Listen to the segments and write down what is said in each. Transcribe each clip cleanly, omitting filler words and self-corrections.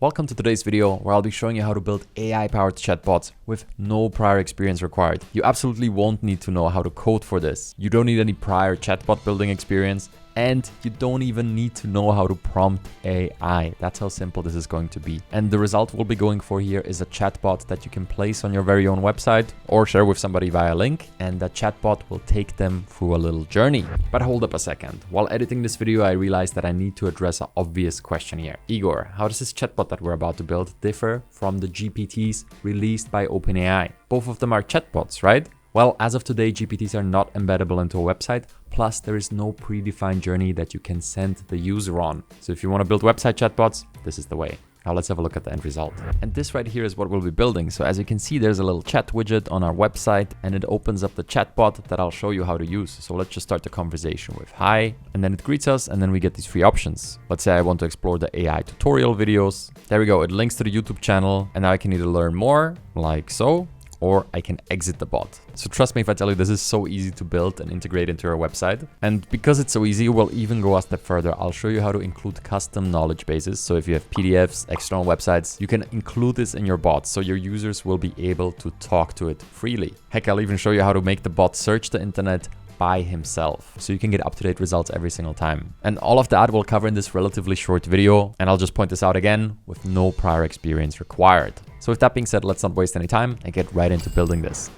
Welcome to today's video where I'll be showing you how to build AI-powered chatbots with no prior experience required. You absolutely won't need to know how to code for this. You don't need any prior chatbot building experience, and you don't even need to know how to prompt AI. That's how simple this is going to be. And the result we'll be going for here is a chatbot that you can place on your very own website or share with somebody via link, and that chatbot will take them through a little journey. But hold up a second. While editing this video, I realized that I need to address an obvious question here. Igor, how does this chatbot that we're about to build differ from the GPTs released by OpenAI? Both of them are chatbots, right? Well, as of today, GPTs are not embeddable into a website, plus there is no predefined journey that you can send the user on. So if you want to build website chatbots, this is the way. Now let's have a look at the end result. And this right here is what we'll be building. So as you can see, there's a little chat widget on our website and it opens up the chatbot that I'll show you how to use. So let's just start the conversation with hi, and then it greets us, and then we get these three options. Let's say I want to explore the AI tutorial videos. There we go. It links to the YouTube channel, and now I can either learn more like so, or I can exit the bot. So trust me if I tell you this is so easy to build and integrate into your website. And because it's so easy, we'll even go a step further. I'll show you how to include custom knowledge bases. So if you have PDFs, external websites, you can include this in your bot so your users will be able to talk to it freely. Heck, I'll even show you how to make the bot search the internet by himself, so you can get up-to-date results every single time. And all of that we'll cover in this relatively short video, and I'll just point this out again, with no prior experience required. So with that being said, let's not waste any time and get right into building this.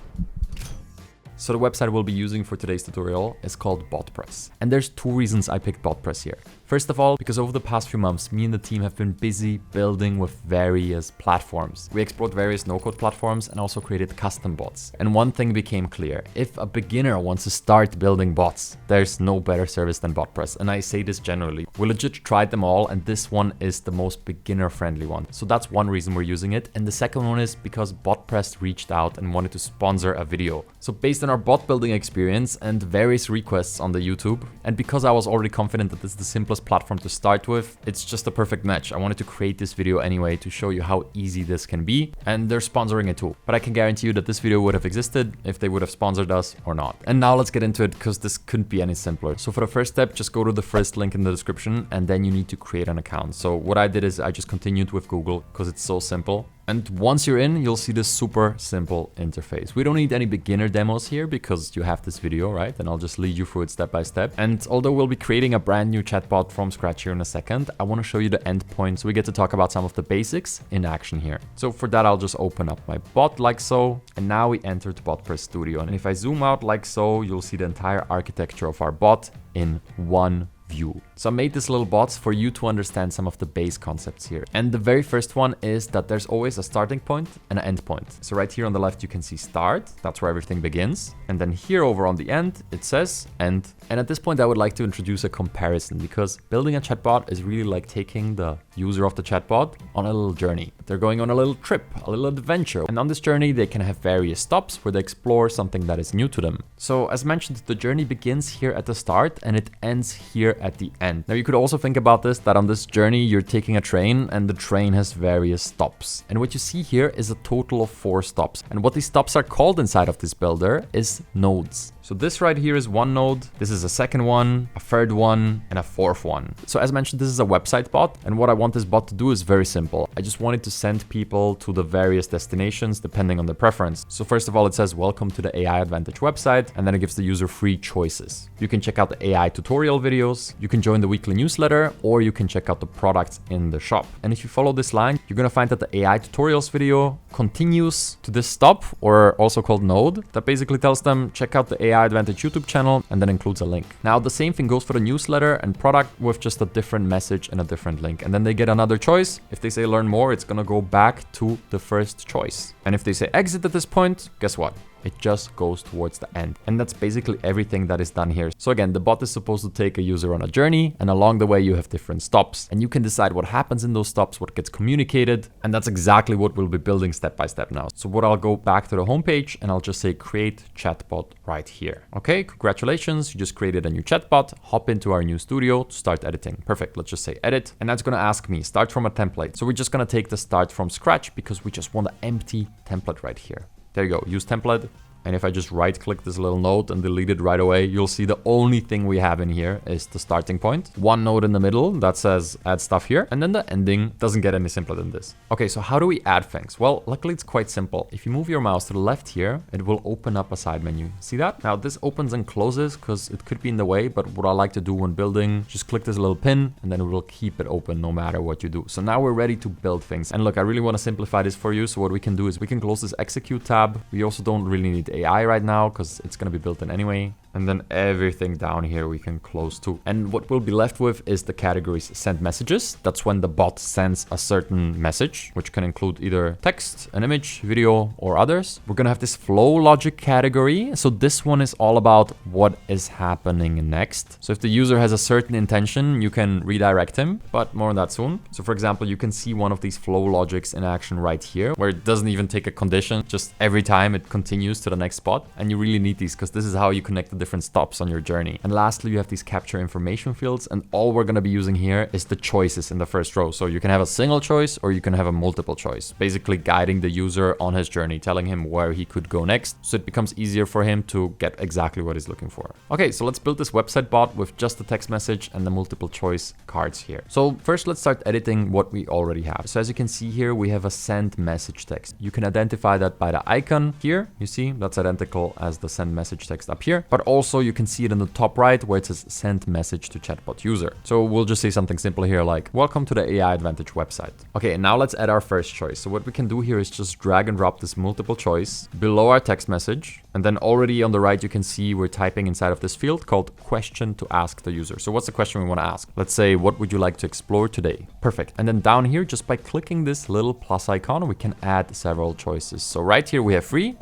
So the website we'll be using for today's tutorial is called BotPress. And there's two reasons I picked BotPress here. First of all, because over the past few months, me and the team have been busy building with various platforms. We explored various no-code platforms and also created custom bots. And one thing became clear: if a beginner wants to start building bots, there's no better service than BotPress. And I say this generally. We legit tried them all, and this one is the most beginner-friendly one. So that's one reason we're using it. And the second one is because BotPress reached out and wanted to sponsor a video. So based on our bot building experience and various requests on the YouTube, and because I was already confident that this is the simplest platform to start with, it's just a perfect match. I wanted to create this video anyway to show you how easy this can be, and they're sponsoring it too. But I can guarantee you that this video would have existed if they would have sponsored us or not. And now let's get into it, because this couldn't be any simpler. So for the first step, just go to the first link in the description, and then you need to create an account. So what I did is I just continued with Google because it's so simple. And once you're in, you'll see this super simple interface. We don't need any beginner demos here because you have this video, right? And I'll just lead you through it step by step. And although we'll be creating a brand new chatbot from scratch here in a second, I want to show you the endpoint so we get to talk about some of the basics in action here. So for that, I'll just open up my bot like so. And now we entered BotPress Studio. And if I zoom out like so, you'll see the entire architecture of our bot in one view. So I made this little bots for you to understand some of the base concepts here. And the very first one is that there's always a starting point and an end point. So right here on the left, you can see start. That's where everything begins. And then here over on the end, it says end. And at this point, I would like to introduce a comparison, because building a chatbot is really like taking the user of the chatbot on a little journey. They're going on a little trip, a little adventure. And on this journey, they can have various stops where they explore something that is new to them. So as mentioned, the journey begins here at the start and it ends here at the end. Now you could also think about this, that on this journey you're taking a train and the train has various stops. And what you see here is a total of 4 stops. And what these stops are called inside of this builder is nodes. So this right here is one node, this is a second one, a third one, and a fourth one. So as mentioned, this is a website bot, and what I want this bot to do is very simple. I just wanted to send people to the various destinations depending on their preference. So first of all, it says welcome to the AI Advantage website, and then it gives the user 3 choices. You can check out the AI tutorial videos, you can join the weekly newsletter, or you can check out the products in the shop. And if you follow this line, you're gonna find that the AI tutorials video continues to this stop, or also called node, that basically tells them check out the AI Advantage YouTube channel, and then includes a link. Now the same thing goes for the newsletter and product with just a different message and a different link. And then they get another choice. If they say learn more, it's gonna go back to the first choice. And if they say exit at this point, guess what? It just goes towards the end. And that's basically everything that is done here. So again, the bot is supposed to take a user on a journey, and along the way you have different stops. And you can decide what happens in those stops, what gets communicated. And that's exactly what we'll be building step by step now. So what I'll go back to the homepage and I'll just say create chatbot right here. Okay, congratulations, you just created a new chatbot. Hop into our new studio to start editing. Perfect, let's just say edit. And that's gonna ask me start from a template. So we're just gonna take the start from scratch because we just want an empty template right here. There you go, use template. And if I just right click this little node and delete it right away, you'll see the only thing we have in here is the starting point. One node in the middle that says add stuff here. And then the ending doesn't get any simpler than this. Okay, so how do we add things? Well, luckily it's quite simple. If you move your mouse to the left here, it will open up a side menu. See that? Now this opens and closes because it could be in the way, but what I like to do when building, just click this little pin and then it will keep it open no matter what you do. So now we're ready to build things. And look, I really want to simplify this for you. So what we can do is we can close this execute tab. We also don't really need AI right now because it's going to be built in anyway. And then everything down here we can close too. And what we'll be left with is the categories send messages. That's when the bot sends a certain message, which can include either text, an image, video, or others. We're going to have this flow logic category. So this one is all about what is happening next. So if the user has a certain intention, you can redirect him, but more on that soon. So for example, you can see one of these flow logics in action right here, where it doesn't even take a condition, just every time it continues to the next spot. And you really need these because this is how you connect the different stops on your journey. And lastly, you have these capture information fields, and all we're going to be using here is the choices in the first row. So you can have a single choice or you can have a multiple choice, basically guiding the user on his journey, telling him where he could go next. So it becomes easier for him to get exactly what he's looking for. Okay, so let's build this website bot with just the text message and the multiple choice cards here. So first, let's start editing what we already have. So as you can see here, we have a send message text. You can identify that by the icon here. You see that's identical as the send message text up here, but also you can see it in the top right where it says send message to chatbot user. So we'll just say something simple here like welcome to the AI Advantage website. Okay, and now let's add our first choice. So what we can do here is just drag and drop this multiple choice below our text message. And then already on the right, you can see we're typing inside of this field called question to ask the user. So what's the question we want to ask? Let's say, what would you like to explore today? Perfect. And then down here, just by clicking this little plus icon, we can add several choices. So right here we have 3.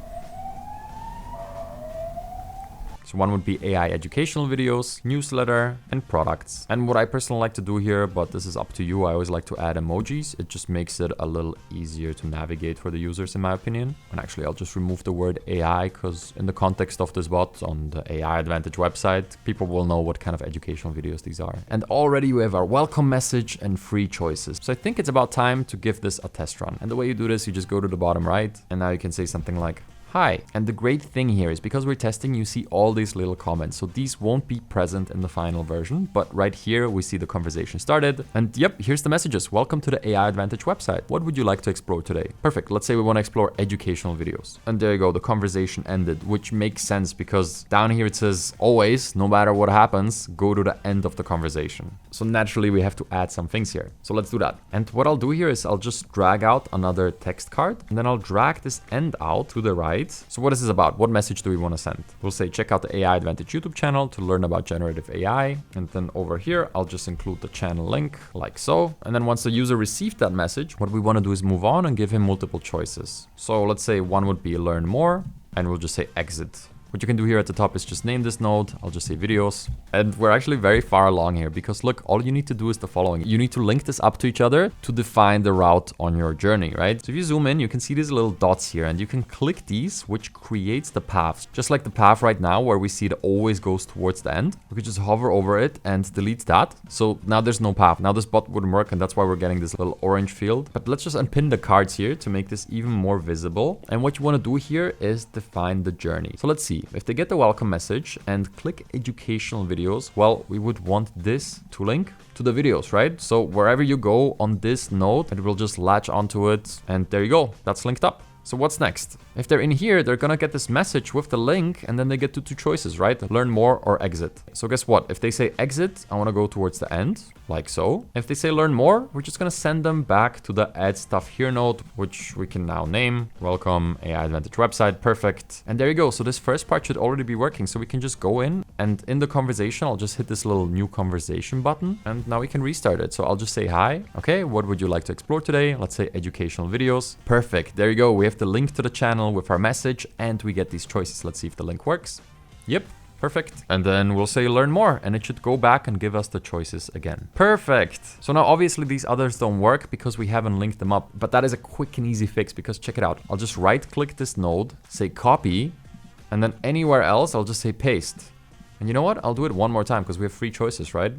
So one would be AI educational videos, newsletter, and products. And what I personally like to do here, but this is up to you, I always like to add emojis. It just makes it a little easier to navigate for the users, in my opinion. And actually, I'll just remove the word AI because in the context of this bot on the AI Advantage website, people will know what kind of educational videos these are. And already we have our welcome message and 3 choices. So I think it's about time to give this a test run. And the way you do this, you just go to the bottom right, and now you can say something like, hi. And the great thing here is because we're testing, you see all these little comments. So these won't be present in the final version, but right here we see the conversation started. And yep, here's the messages. Welcome to the AI Advantage website. What would you like to explore today? Perfect. Let's say we want to explore educational videos. And there you go. The conversation ended, which makes sense because down here it says always, no matter what happens, go to the end of the conversation. So naturally we have to add some things here. So let's do that. And what I'll do here is I'll just drag out another text card and then I'll drag this end out to the right. So what is this about? What message do we want to send? We'll say, check out the AI Advantage YouTube channel to learn about generative AI. And then over here, I'll just include the channel link like so. And then once the user received that message, what we want to do is move on and give him multiple choices. So let's say one would be learn more, and we'll just say exit. What you can do here at the top is just name this node. I'll just say videos. And we're actually very far along here because look, all you need to do is the following. You need to link this up to each other to define the route on your journey, right? So if you zoom in, you can see these little dots here and you can click these, which creates the paths. Just like the path right now where we see it always goes towards the end. We could just hover over it and delete that. So now there's no path. Now this bot wouldn't work and that's why we're getting this little orange field. But let's just unpin the cards here to make this even more visible. And what you want to do here is define the journey. So let's see. If they get the welcome message and click educational videos, well, we would want this to link to the videos, right? So wherever you go on this node, it will just latch onto it. And there you go. That's linked up. So what's next? If they're in here, they're gonna get this message with the link and then they get to 2 choices, right? Learn more or exit. So guess what? If they say exit, I wanna go towards the end, like so. If they say learn more, we're just gonna send them back to the add stuff here node, which we can now name welcome AI Advantage website. Perfect. And there you go. So this first part should already be working. So we can just go in and in the conversation, I'll just hit this little new conversation button and now we can restart it. So I'll just say hi. Okay, what would you like to explore today? Let's say educational videos. Perfect. There you go. We have the link to the channel with our message and we get these choices. Let's see if the link works. Yep. Perfect. And then we'll say learn more and it should go back and give us the choices again. Perfect. So now obviously these others don't work because we haven't linked them up, but that is a quick and easy fix because check it out. I'll just right click this node, say copy, and then anywhere else, I'll just say paste. And you know what? I'll do it one more time because we have 3 choices, right?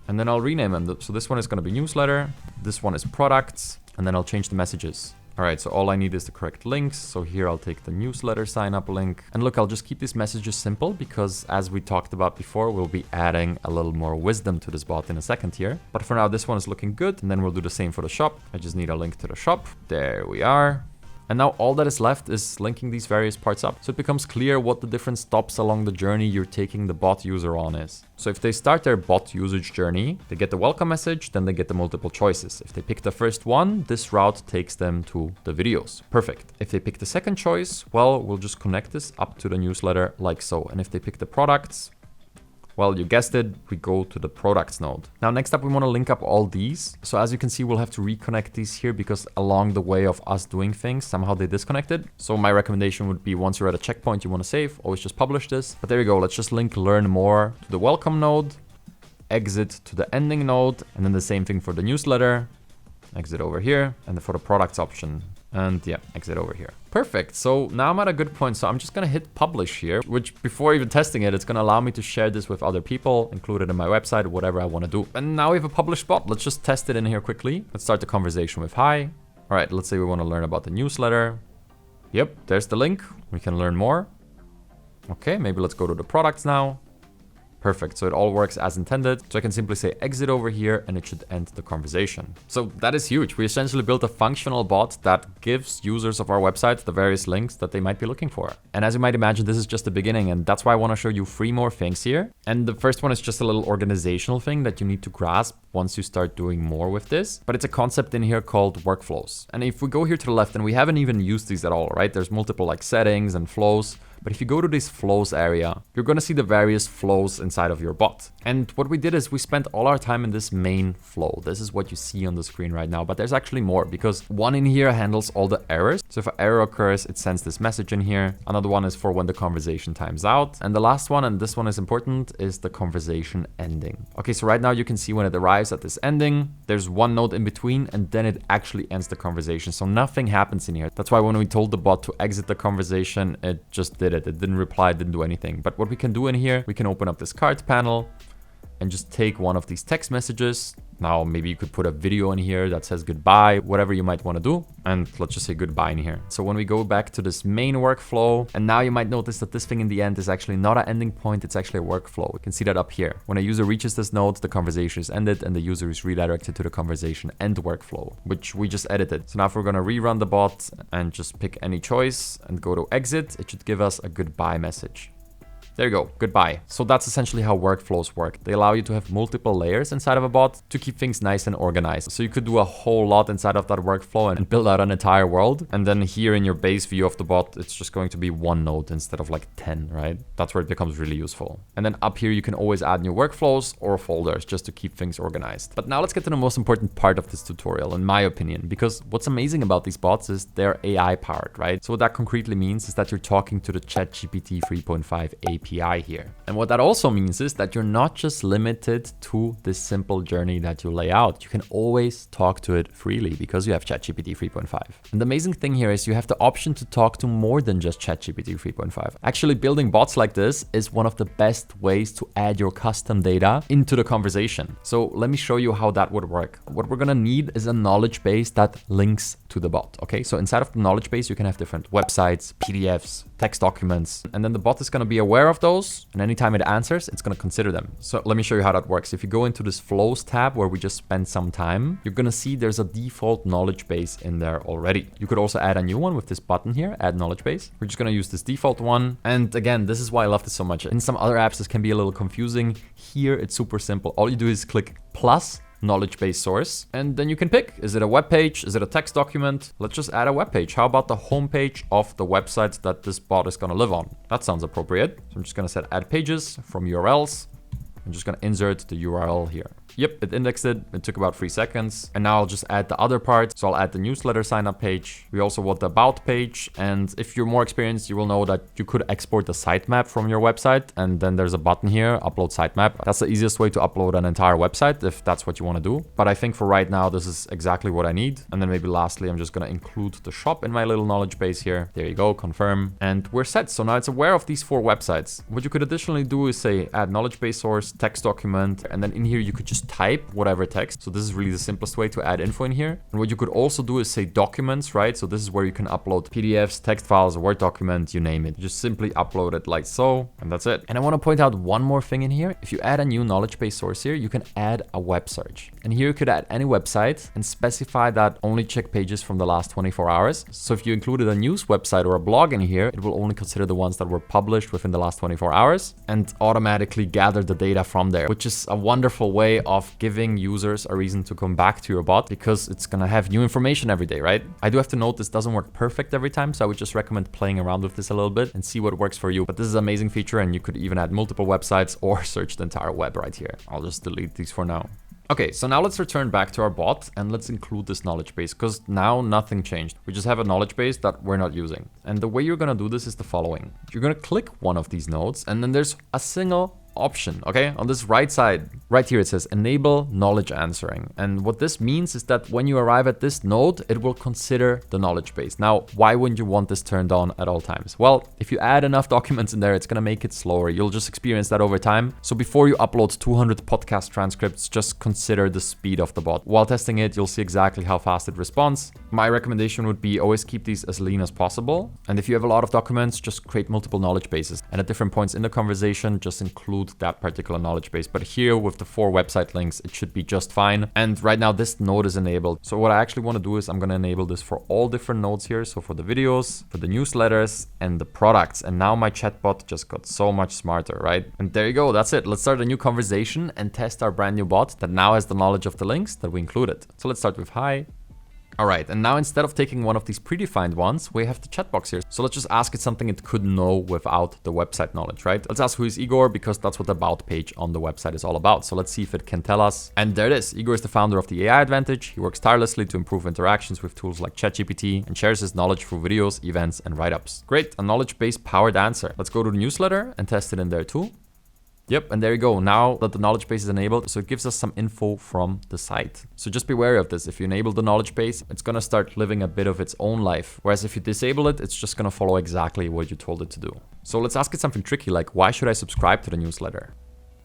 And then I'll rename them. So this one is going to be newsletter. This one is products. And then I'll change the messages. All right, so all I need is the correct links. So here I'll take the newsletter sign up link. And look, I'll just keep these messages simple because as we talked about before, we'll be adding a little more wisdom to this bot in a second here. But for now, this one is looking good. And then we'll do the same for the shop. I just need a link to the shop. There we are. And now all that is left is linking these various parts up. So it becomes clear what the different stops along the journey you're taking the bot user on is. So if they start their bot usage journey, they get the welcome message, then they get the multiple choices. If they pick the first one, this route takes them to the videos. Perfect. If they pick the second choice, well, we'll just connect this up to the newsletter like so. And if they pick the products, well, you guessed it, we go to the products node. Now, next up, we want to link up all these. So as you can see, we'll have to reconnect these here because along the way of us doing things, somehow they disconnected. So my recommendation would be once you're at a checkpoint you want to save, always just publish this. But there you go. Let's just link learn more to the welcome node, exit to the ending node, and then the same thing for the newsletter, exit over here, and then for the products option. And yeah, exit over here. Perfect. So now I'm at a good point. So I'm just going to hit publish here, which before even testing it, it's going to allow me to share this with other people, include it in my website, whatever I want to do. And now we have a published bot. Let's just test it in here quickly. Let's start the conversation with hi. All right, let's say we want to learn about the newsletter. Yep, there's the link. We can learn more. Okay, maybe let's go to the products now. Perfect. So it all works as intended. So I can simply say exit over here and it should end the conversation. So that is huge. We essentially built a functional bot that gives users of our website the various links that they might be looking for. And as you might imagine, this is just the beginning. And that's why I want to show you 3 more things here. And the first one is just a little organizational thing that you need to grasp once you start doing more with this. But it's a concept in here called workflows. And if we go here to the left, and we haven't even used these at all, right? There's multiple like settings and flows. But if you go to this flows area, you're going to see the various flows inside of your bot. And what we did is we spent all our time in this main flow. This is what you see on the screen right now, but there's actually more because one in here handles all the errors. So if an error occurs, it sends this message in here. Another one is for when the conversation times out. And the last one, and this one is important, is the conversation ending. Okay, so right now you can see when it arrives at this ending, there's one node in between and then it actually ends the conversation. So nothing happens in here. That's why when we told the bot to exit the conversation, it just did it. It didn't reply, didn't do anything. But what we can do in here, we can open up this card panel and just take one of these text messages. Now, maybe you could put a video in here that says goodbye, whatever you might want to do. And let's just say goodbye in here. So when we go back to this main workflow, and now you might notice that this thing in the end is actually not an ending point, it's actually a workflow. We can see that up here. When a user reaches this node, the conversation is ended and the user is redirected to the conversation end workflow, which we just edited. So now if we're going to rerun the bot and just pick any choice and go to exit, it should give us a goodbye message. There you go, goodbye. So that's essentially how workflows work. They allow you to have multiple layers inside of a bot to keep things nice and organized. So you could do a whole lot inside of that workflow and build out an entire world. And then here in your base view of the bot, it's just going to be one node instead of like 10, right? That's where it becomes really useful. And then up here, you can always add new workflows or folders just to keep things organized. But now let's get to the most important part of this tutorial, in my opinion, because what's amazing about these bots is they're AI powered, right? So what that concretely means is that you're talking to the ChatGPT 3.5 API here. And what that also means is that you're not just limited to this simple journey that you lay out. You can always talk to it freely because you have ChatGPT 3.5. And the amazing thing here is you have the option to talk to more than just ChatGPT 3.5. Actually, building bots like this is one of the best ways to add your custom data into the conversation. So let me show you how that would work. What we're gonna need is a knowledge base that links to the bot. Okay, so inside of the knowledge base, you can have different websites, PDFs, text documents, and then the bot is gonna be aware of those. And anytime it answers, it's going to consider them. So let me show you how that works. If you go into this flows tab where we just spent some time, you're going to see there's a default knowledge base in there already. You could also add a new one with this button here, add knowledge base. We're just going to use this default one. And again, this is why I love this so much. In some other apps, this can be a little confusing. Here, it's super simple. All you do is click plus knowledge base source, and then you can pick, is it a web page? Is it a text document? Let's just add a web page. How about the homepage of the website that this bot is going to live on? That sounds appropriate. So I'm just going to set add pages from URLs. I'm just going to insert the URL here. Yep, it indexed it. It took about 3 seconds. And now I'll just add the other part. So I'll add the newsletter sign up page. We also want the about page. And if you're more experienced, you will know that you could export the sitemap from your website. And then there's a button here, upload sitemap. That's the easiest way to upload an entire website if that's what you want to do. But I think for right now, this is exactly what I need. And then maybe lastly, I'm just going to include the shop in my little knowledge base here. There you go, confirm. And we're set. So now it's aware of these 4 websites. What you could additionally do is say add knowledge base source, text document, and then in here you could just type whatever text. So this is really the simplest way to add info in here. And what you could also do is say documents, right? So this is where you can upload PDFs, text files, a Word document, you name it. You just simply upload it like so, and that's it. And I want to point out one more thing in here. If you add a new knowledge base source here, you can add a web search. And here you could add any website and specify that only check pages from the last 24 hours. So if you included a news website or a blog in here, it will only consider the ones that were published within the last 24 hours and automatically gather the data from there, which is a wonderful way of giving users a reason to come back to your bot because it's going to have new information every day, right? I do have to note this doesn't work perfect every time, so I would just recommend playing around with this a little bit and see what works for you. But this is an amazing feature, and you could even add multiple websites or search the entire web right here. I'll just delete these for now. Okay, so now let's return back to our bot and let's include this knowledge base because now nothing changed. We just have a knowledge base that we're not using. And the way you're going to do this is the following. You're going to click one of these nodes and then there's a single option, okay? On this right side, right here, it says enable knowledge answering. And what this means is that when you arrive at this node, it will consider the knowledge base. Now, why wouldn't you want this turned on at all times? Well, if you add enough documents in there, it's gonna make it slower. You'll just experience that over time. So before you upload 200 podcast transcripts, just consider the speed of the bot. While testing it, you'll see exactly how fast it responds. My recommendation would be always keep these as lean as possible. And if you have a lot of documents, just create multiple knowledge bases. And at different points in the conversation, just include that particular knowledge base. But here with the 4 website links, it should be just fine. And right now this node is enabled. So what I actually want to do is I'm going to enable this for all different nodes here. So for the videos, for the newsletters and the products. And now my chatbot just got so much smarter, right? And there you go. That's it. Let's start a new conversation and test our brand new bot that now has the knowledge of the links that we included. So let's start with hi. All right, and now instead of taking one of these predefined ones, we have the chat box here. So let's just ask it something it could know without the website knowledge, right? Let's ask who is Igor, because that's what the about page on the website is all about. So let's see if it can tell us. And there it is. Igor is the founder of the AI Advantage. He works tirelessly to improve interactions with tools like ChatGPT and shares his knowledge through videos, events, and write-ups. Great, a knowledge-based powered answer. Let's go to the newsletter and test it in there too. Yep, and there you go. Now that the knowledge base is enabled, so it gives us some info from the site. So just be wary of this. If you enable the knowledge base, it's gonna start living a bit of its own life. Whereas if you disable it, it's just gonna follow exactly what you told it to do. So let's ask it something tricky like, why should I subscribe to the newsletter?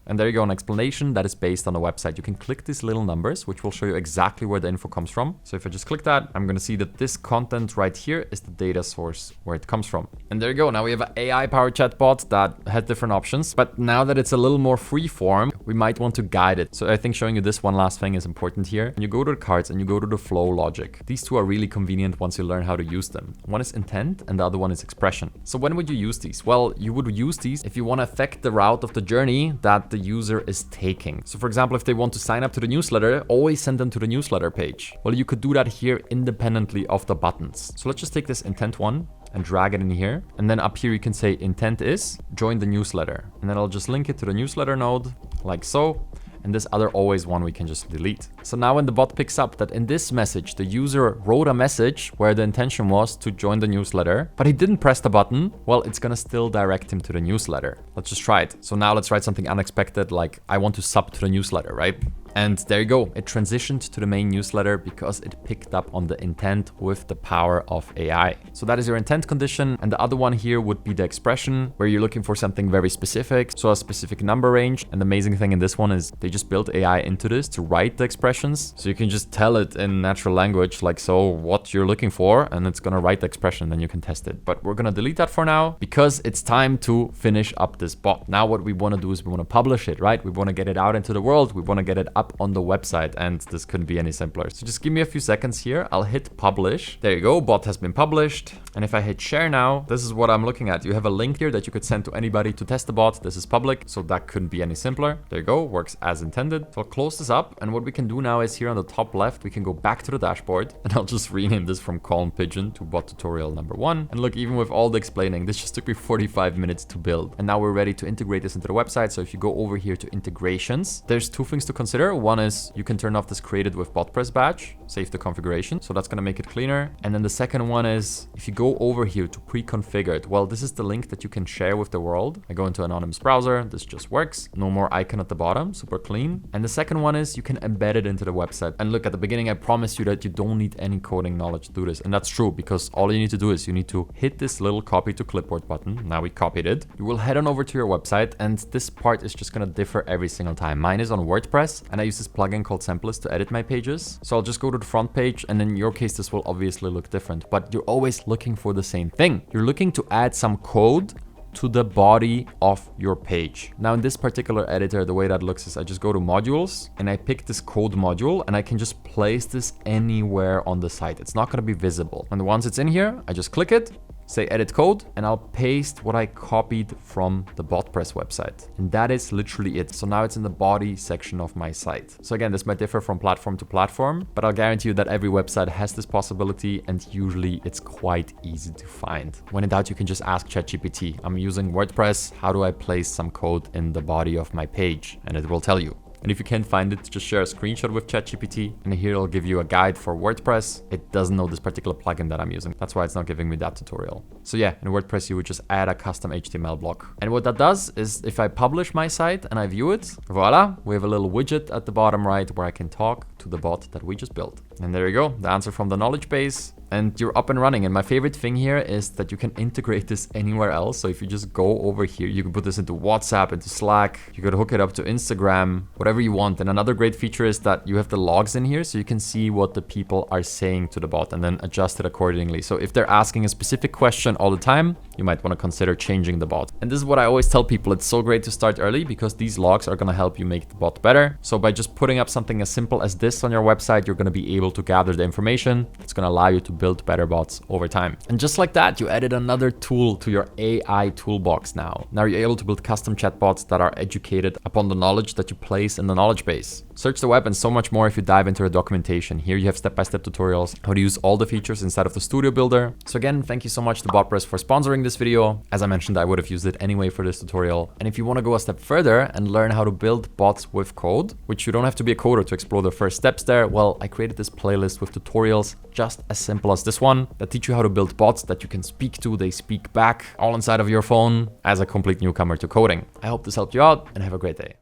And there you go, an explanation that is based on the website. You can click these little numbers, which will show you exactly where the info comes from. So if I just click that, I'm gonna see that this content right here is the data source where it comes from. And there you go, now we have an AI-powered chatbot that had different options, but now that it's a little more free form, we might want to guide it. So I think showing you this one last thing is important here. And you go to the cards and you go to the flow logic. These two are really convenient once you learn how to use them. One is intent and the other one is expression. So when would you use these? Well, you would use these if you want to affect the route of the journey that the user is taking. So for example, if they want to sign up to the newsletter, always send them to the newsletter page. Well, you could do that here independently of the buttons. So let's just take this intent one and drag it in here. And then up here, you can say intent is join the newsletter. And then I'll just link it to the newsletter node like so. And this other always one we can just delete. So now when the bot picks up that in this message, the user wrote a message where the intention was to join the newsletter, but he didn't press the button, well, it's gonna still direct him to the newsletter. Let's just try it. So now let's write something unexpected, like I want to sub to the newsletter, right? And there you go. It transitioned to the main newsletter because it picked up on the intent with the power of AI. So that is your intent condition. And the other one here would be the expression where you're looking for something very specific. So a specific number range. And the amazing thing in this one is they just built AI into this to write the expressions. So you can just tell it in natural language, like so what you're looking for, and it's going to write the expression, then you can test it. But we're going to delete that for now because it's time to finish up this bot. Now what we want to do is we want to publish it, right? We want to get it out into the world. We want to get it up on the website, and this couldn't be any simpler. So just give me a few seconds here. I'll hit publish. There you go. Bot has been published. And if I hit share now, this is what I'm looking at. You have a link here that you could send to anybody to test the bot. This is public, so that couldn't be any simpler. There you go. Works as intended. So I'll close this up. And what we can do now is here on the top left, we can go back to the dashboard, and I'll just rename this from Calm Pigeon to bot tutorial number 1. And look, even with all the explaining, this just took me 45 minutes to build. And now we're ready to integrate this into the website. So if you go over here to integrations, there's 2 things to consider. One is you can turn off this created with BotPress badge, save the configuration. So that's going to make it cleaner. And then the second one is if you go go over here to pre-configured, well, this is the link that you can share with the world. I go into anonymous browser. This just works. No more icon at the bottom, super clean. And the second one is you can embed it into the website. And look, at the beginning, I promised you that you don't need any coding knowledge to do this. And that's true, because all you need to do is you need to hit this little copy to clipboard button. Now we copied it. You will head on over to your website, and this part is just gonna differ every single time. Mine is on WordPress, and I use this plugin called Samplist to edit my pages. So I'll just go to the front page, and in your case, this will obviously look different, but you're always looking for the same thing. You're looking to add some code to the body of your page. Now in this particular editor, the way that looks is I just go to modules and I pick this code module and I can just place this anywhere on the site. It's not gonna be visible. And once it's in here, I just click it, say edit code, and I'll paste what I copied from the BotPress website. And that is literally it. So now it's in the body section of my site. So again, this might differ from platform to platform, but I'll guarantee you that every website has this possibility, and usually it's quite easy to find. When in doubt, you can just ask ChatGPT. I'm using WordPress. How do I place some code in the body of my page? And it will tell you. And if you can't find it, just share a screenshot with ChatGPT, and here it'll give you a guide for WordPress. It doesn't know this particular plugin that I'm using. That's why it's not giving me that tutorial. So yeah, in WordPress, you would just add a custom HTML block. And what that does is if I publish my site and I view it, voila, we have a little widget at the bottom right where I can talk to the bot that we just built. And there you go, the answer from the knowledge base. And you're up and running. And my favorite thing here is that you can integrate this anywhere else. So if you just go over here, you can put this into WhatsApp, into Slack, you could hook it up to Instagram, whatever you want. And another great feature is that you have the logs in here, so you can see what the people are saying to the bot and then adjust it accordingly. So if they're asking a specific question all the time, you might want to consider changing the bot. And this is what I always tell people. It's so great to start early because these logs are going to help you make the bot better. So by just putting up something as simple as this on your website, you're going to be able to gather the information. It's going to allow you to build better bots over time. And just like that, you added another tool to your AI toolbox now. Now you're able to build custom chatbots that are educated upon the knowledge that you place in the knowledge base. Search the web and so much more if you dive into the documentation. Here you have step-by-step tutorials, how to use all the features inside of the Studio Builder. So again, thank you so much to BotPress for sponsoring this video. As I mentioned, I would have used it anyway for this tutorial. And if you want to go a step further and learn how to build bots with code, which you don't have to be a coder to explore the first steps there, well, I created this playlist with tutorials just as simple as this one that teach you how to build bots that you can speak to, they speak back, all inside of your phone as a complete newcomer to coding. I hope this helped you out and have a great day.